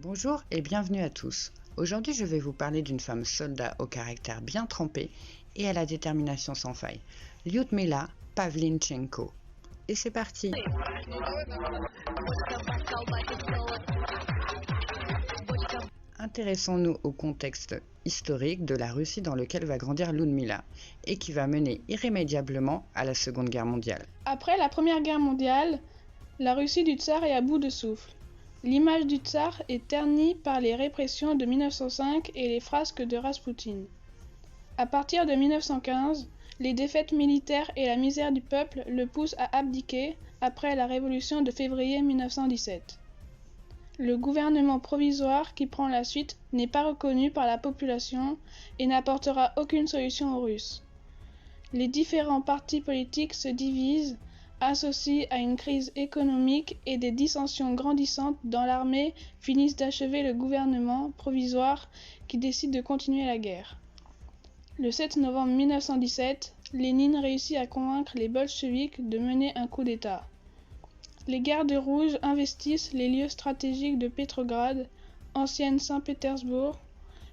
Bonjour et bienvenue à tous. Aujourd'hui, je vais vous parler d'une femme soldat au caractère bien trempé et à la détermination sans faille, Lyudmila Pavlynchenko. Et c'est parti! Intéressons-nous au contexte historique de la Russie dans lequel va grandir Lyudmila et qui va mener irrémédiablement à la Seconde Guerre mondiale. Après la Première Guerre mondiale, la Russie du tsar est à bout de souffle. L'image du tsar est ternie par les répressions de 1905 et les frasques de Raspoutine. À partir de 1915, les défaites militaires et la misère du peuple le poussent à abdiquer après la révolution de février 1917. Le gouvernement provisoire qui prend la suite n'est pas reconnu par la population et n'apportera aucune solution aux Russes. Les différents partis politiques se divisent, associés à une crise économique et des dissensions grandissantes dans l'armée finissent d'achever le gouvernement provisoire qui décide de continuer la guerre. Le 7 novembre 1917, Lénine réussit à convaincre les bolcheviks de mener un coup d'État. Les gardes rouges investissent les lieux stratégiques de Petrograd, ancienne Saint-Pétersbourg,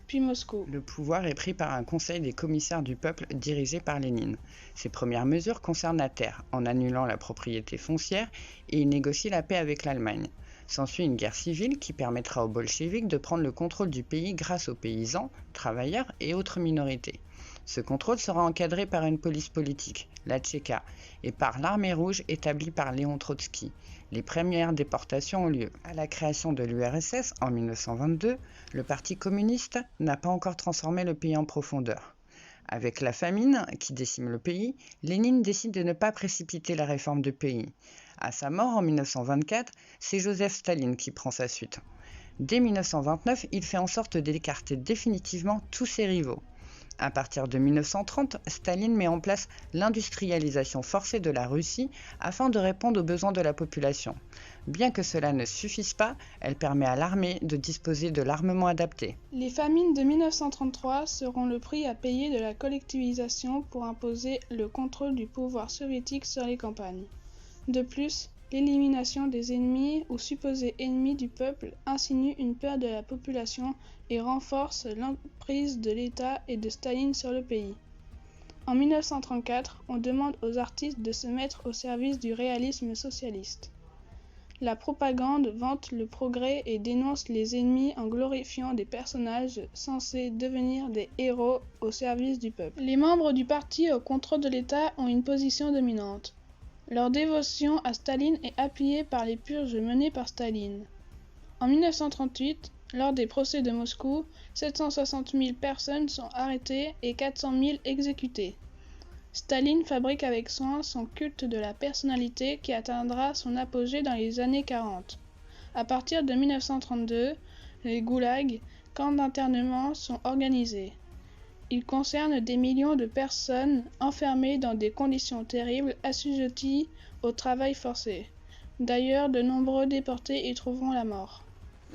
puis Moscou. Le pouvoir est pris par un conseil des commissaires du peuple dirigé par Lénine. Ses premières mesures concernent la terre, en annulant la propriété foncière, et il négocie la paix avec l'Allemagne. S'ensuit une guerre civile qui permettra aux bolcheviks de prendre le contrôle du pays grâce aux paysans, travailleurs et autres minorités. Ce contrôle sera encadré par une police politique, la Tchéka, et par l'armée rouge établie par Léon Trotsky. Les premières déportations ont lieu. À la création de l'URSS en 1922, le Parti communiste n'a pas encore transformé le pays en profondeur. Avec la famine qui décime le pays, Lénine décide de ne pas précipiter la réforme du pays. À sa mort en 1924, c'est Joseph Staline qui prend sa suite. Dès 1929, il fait en sorte d'écarter définitivement tous ses rivaux. À partir de 1930, Staline met en place l'industrialisation forcée de la Russie afin de répondre aux besoins de la population. Bien que cela ne suffise pas, elle permet à l'armée de disposer de l'armement adapté. Les famines de 1933 seront le prix à payer de la collectivisation pour imposer le contrôle du pouvoir soviétique sur les campagnes. De plus, l'élimination des ennemis ou supposés ennemis du peuple insinue une peur de la population et renforce l'emprise de l'État et de Staline sur le pays. En 1934, on demande aux artistes de se mettre au service du réalisme socialiste. La propagande vante le progrès et dénonce les ennemis en glorifiant des personnages censés devenir des héros au service du peuple. Les membres du parti au contrôle de l'État ont une position dominante. Leur dévotion à Staline est appuyée par les purges menées par Staline. En 1938, lors des procès de Moscou, 760 000 personnes sont arrêtées et 400 000 exécutées. Staline fabrique avec soin son culte de la personnalité qui atteindra son apogée dans les années 40. À partir de 1932, les goulags, camps d'internement, sont organisés. Ils concernent des millions de personnes enfermées dans des conditions terribles assujetties au travail forcé. D'ailleurs, de nombreux déportés y trouveront la mort.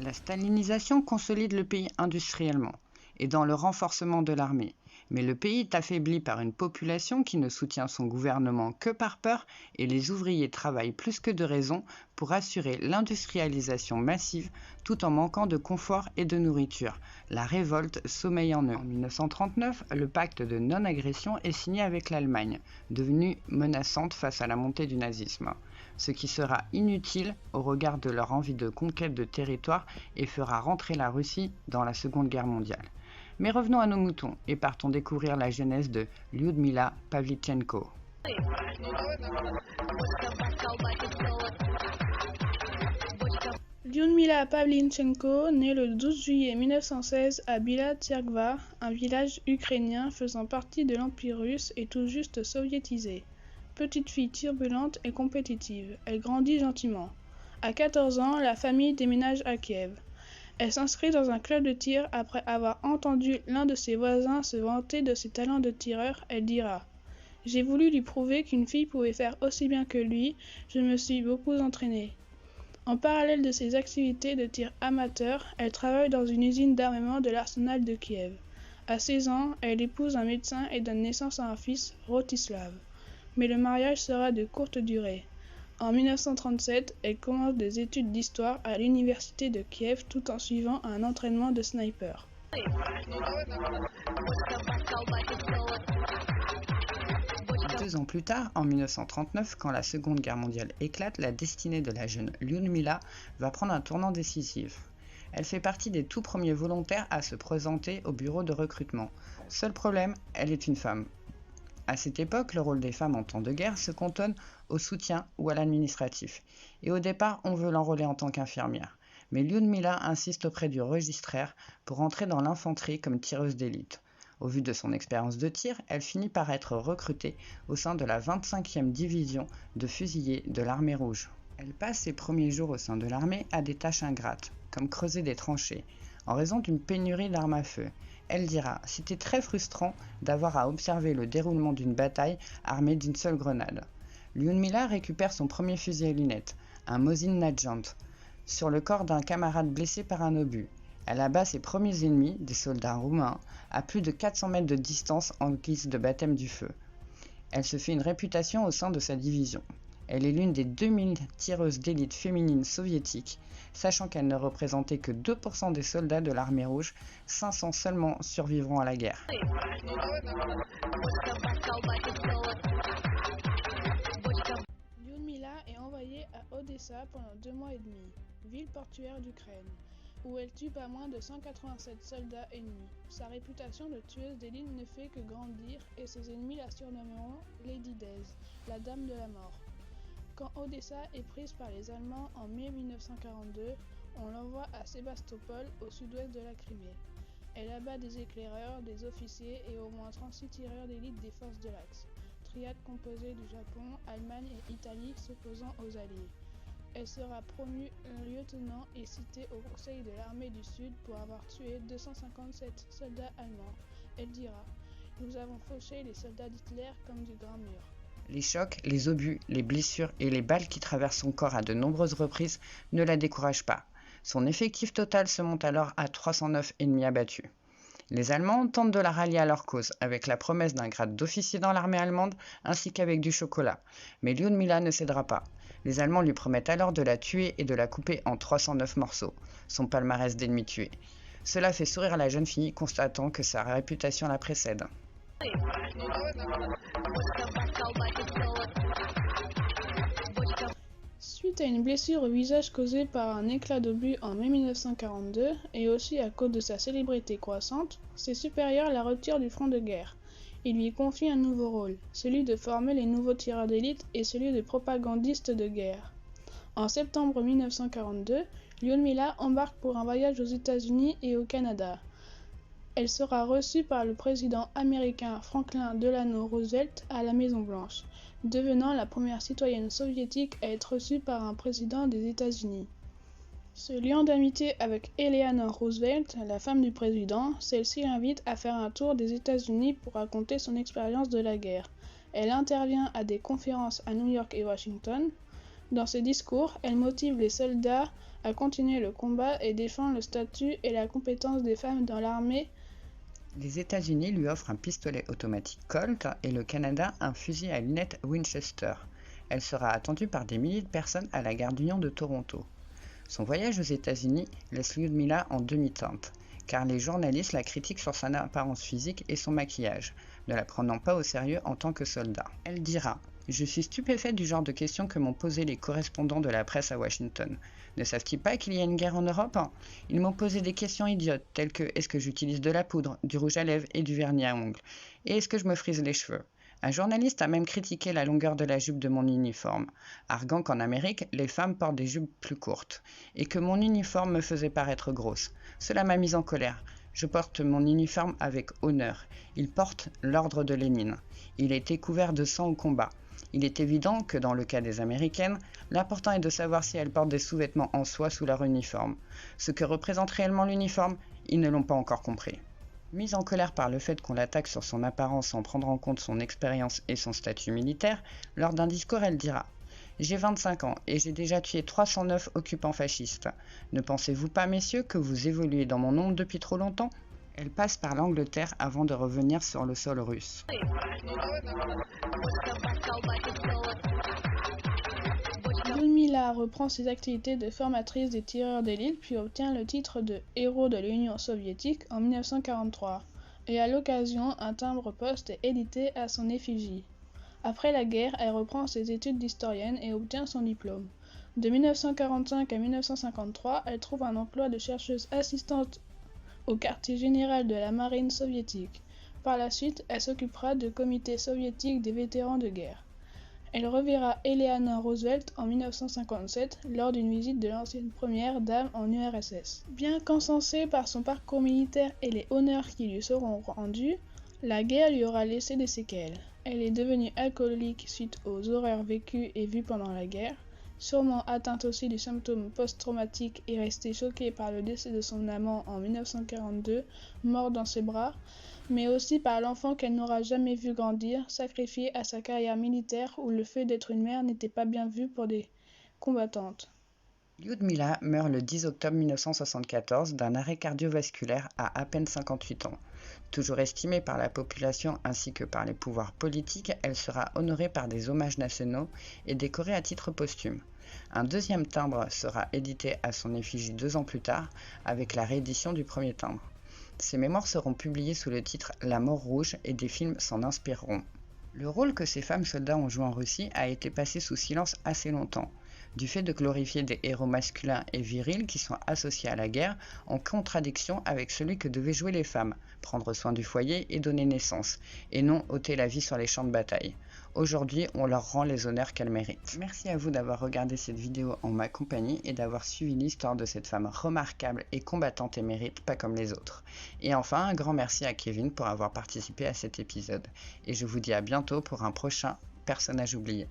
La stalinisation consolide le pays industriellement et dans le renforcement de l'armée. Mais le pays est affaibli par une population qui ne soutient son gouvernement que par peur et les ouvriers travaillent plus que de raison pour assurer l'industrialisation massive tout en manquant de confort et de nourriture. La révolte sommeille en eux. En 1939, le pacte de non-agression est signé avec l'Allemagne, devenue menaçante face à la montée du nazisme, ce qui sera inutile au regard de leur envie de conquête de territoire et fera rentrer la Russie dans la Seconde Guerre mondiale. Mais revenons à nos moutons et partons découvrir la jeunesse de Lyudmila Pavlynchenko. Lyudmila Pavlynchenko naît le 12 juillet 1916 à Bila Tserkva, un village ukrainien faisant partie de l'Empire russe et tout juste soviétisé. Petite fille turbulente et compétitive, elle grandit gentiment. À 14 ans, la famille déménage à Kiev. Elle s'inscrit dans un club de tir après avoir entendu l'un de ses voisins se vanter de ses talents de tireur. Elle dira « J'ai voulu lui prouver qu'une fille pouvait faire aussi bien que lui, je me suis beaucoup entraînée. » En parallèle de ses activités de tir amateur, elle travaille dans une usine d'armement de l'arsenal de Kiev. À 16 ans, elle épouse un médecin et donne naissance à un fils, Rostislav. Mais le mariage sera de courte durée. En 1937, elle commence des études d'histoire à l'université de Kiev tout en suivant un entraînement de sniper. 2 ans plus tard, en 1939, quand la Seconde Guerre mondiale éclate, la destinée de la jeune Lyudmila va prendre un tournant décisif. Elle fait partie des tout premiers volontaires à se présenter au bureau de recrutement. Seul problème, elle est une femme. À cette époque, le rôle des femmes en temps de guerre se cantonne au soutien ou à l'administratif. Et au départ, on veut l'enrôler en tant qu'infirmière. Mais Lyudmila insiste auprès du registraire pour entrer dans l'infanterie comme tireuse d'élite. Au vu de son expérience de tir, elle finit par être recrutée au sein de la 25e division de fusiliers de l'armée rouge. Elle passe ses premiers jours au sein de l'armée à des tâches ingrates, comme creuser des tranchées, en raison d'une pénurie d'armes à feu. Elle dira « C'était très frustrant d'avoir à observer le déroulement d'une bataille armée d'une seule grenade ». Lyudmila récupère son premier fusil à lunettes, un Mosin Nagant, sur le corps d'un camarade blessé par un obus. Elle abat ses premiers ennemis, des soldats roumains, à plus de 400 mètres de distance en guise de baptême du feu. Elle se fait une réputation au sein de sa division. Elle est l'une des 2000 tireuses d'élite féminines soviétiques, sachant qu'elle ne représentait que 2% des soldats de l'armée rouge, 500 seulement survivront à la guerre. Lyudmila est envoyée à Odessa pendant 2 mois et demi, ville portuaire d'Ukraine, où elle tue pas moins de 187 soldats ennemis. Sa réputation de tueuse d'élite ne fait que grandir et ses ennemis la surnommeront Lady Death, la dame de la mort. Quand Odessa est prise par les Allemands en mai 1942, on l'envoie à Sébastopol, au sud-ouest de la Crimée. Elle abat des éclaireurs, des officiers et au moins 36 tireurs d'élite des forces de l'Axe, triade composée du Japon, Allemagne et Italie s'opposant aux Alliés. Elle sera promue lieutenant et citée au Conseil de l'armée du Sud pour avoir tué 257 soldats allemands. Elle dira « Nous avons fauché les soldats d'Hitler comme du grand mur ». Les chocs, les obus, les blessures et les balles qui traversent son corps à de nombreuses reprises ne la découragent pas. Son effectif total se monte alors à 309 ennemis abattus. Les Allemands tentent de la rallier à leur cause, avec la promesse d'un grade d'officier dans l'armée allemande ainsi qu'avec du chocolat. Mais Lyudmila ne cédera pas. Les Allemands lui promettent alors de la tuer et de la couper en 309 morceaux, son palmarès d'ennemis tués. Cela fait sourire la jeune fille, constatant que sa réputation la précède. Suite à une blessure au visage causée par un éclat d'obus en mai 1942, et aussi à cause de sa célébrité croissante, ses supérieurs la retirent du front de guerre. Ils lui confient un nouveau rôle, celui de former les nouveaux tireurs d'élite et celui de propagandiste de guerre. En septembre 1942, Lyudmila embarque pour un voyage aux États-Unis et au Canada. Elle sera reçue par le président américain Franklin Delano Roosevelt à la Maison-Blanche, devenant la première citoyenne soviétique à être reçue par un président des États-Unis. Se liant d'amitié avec Eleanor Roosevelt, la femme du président, celle-ci l'invite à faire un tour des États-Unis pour raconter son expérience de la guerre. Elle intervient à des conférences à New York et Washington. Dans ses discours, elle motive les soldats à continuer le combat et défend le statut et la compétence des femmes dans l'armée. Les États-Unis lui offrent un pistolet automatique Colt et le Canada un fusil à lunettes Winchester. Elle sera attendue par des milliers de personnes à la gare d'Union de Toronto. Son voyage aux États-Unis laisse Lyudmila en demi-teinte, car les journalistes la critiquent sur son apparence physique et son maquillage, ne la prenant pas au sérieux en tant que soldat. Elle dira « Je suis stupéfaite du genre de questions que m'ont posées les correspondants de la presse à Washington. Ne savent-ils pas qu'il y a une guerre en Europe ? Ils m'ont posé des questions idiotes, telles que est-ce que j'utilise de la poudre, du rouge à lèvres et du vernis à ongles ? Et est-ce que je me frise les cheveux ? Un journaliste a même critiqué la longueur de la jupe de mon uniforme, arguant qu'en Amérique, les femmes portent des jupes plus courtes, et que mon uniforme me faisait paraître grosse. Cela m'a mise en colère. Je porte mon uniforme avec honneur. Il porte l'ordre de Lénine. Il a été couvert de sang au combat. Il est évident que dans le cas des Américaines, l'important est de savoir si elles portent des sous-vêtements en soie sous leur uniforme. Ce que représente réellement l'uniforme, ils ne l'ont pas encore compris. Mise en colère par le fait qu'on l'attaque sur son apparence sans prendre en compte son expérience et son statut militaire, lors d'un discours, elle dira « J'ai 25 ans et j'ai déjà tué 309 occupants fascistes. Ne pensez-vous pas, messieurs, que vous évoluez dans mon ombre depuis trop longtemps ?» Elle passe par l'Angleterre avant de revenir sur le sol russe. Lyudmila reprend ses activités de formatrice des tireurs d'élite puis obtient le titre de héros de l'Union soviétique en 1943, et à l'occasion, un timbre-poste est édité à son effigie. Après la guerre, elle reprend ses études d'historienne et obtient son diplôme. De 1945 à 1953, elle trouve un emploi de chercheuse assistante au quartier général de la marine soviétique. Par la suite, elle s'occupera du comité soviétique des vétérans de guerre. Elle reverra Eleanor Roosevelt en 1957 lors d'une visite de l'ancienne première dame en URSS. Bien qu'encensée par son parcours militaire et les honneurs qui lui seront rendus, la guerre lui aura laissé des séquelles. Elle est devenue alcoolique suite aux horreurs vécues et vues pendant la guerre, sûrement atteinte aussi du symptôme post-traumatique et restée choquée par le décès de son amant en 1942, mort dans ses bras, mais aussi par l'enfant qu'elle n'aura jamais vu grandir, sacrifié à sa carrière militaire où le fait d'être une mère n'était pas bien vu pour des combattantes. Lyudmila meurt le 10 octobre 1974 d'un arrêt cardiovasculaire à peine 58 ans. Toujours estimée par la population ainsi que par les pouvoirs politiques, elle sera honorée par des hommages nationaux et décorée à titre posthume. Un deuxième timbre sera édité à son effigie 2 ans plus tard, avec la réédition du premier timbre. Ses mémoires seront publiées sous le titre « La mort rouge » et des films s'en inspireront. Le rôle que ces femmes soldats ont joué en Russie a été passé sous silence assez longtemps, du fait de glorifier des héros masculins et virils qui sont associés à la guerre, en contradiction avec celui que devaient jouer les femmes, prendre soin du foyer et donner naissance, et non ôter la vie sur les champs de bataille. Aujourd'hui, on leur rend les honneurs qu'elles méritent. Merci à vous d'avoir regardé cette vidéo en ma compagnie et d'avoir suivi l'histoire de cette femme remarquable et combattante émérite, pas comme les autres. Et enfin, un grand merci à Kevin pour avoir participé à cet épisode. Et je vous dis à bientôt pour un prochain personnage oublié.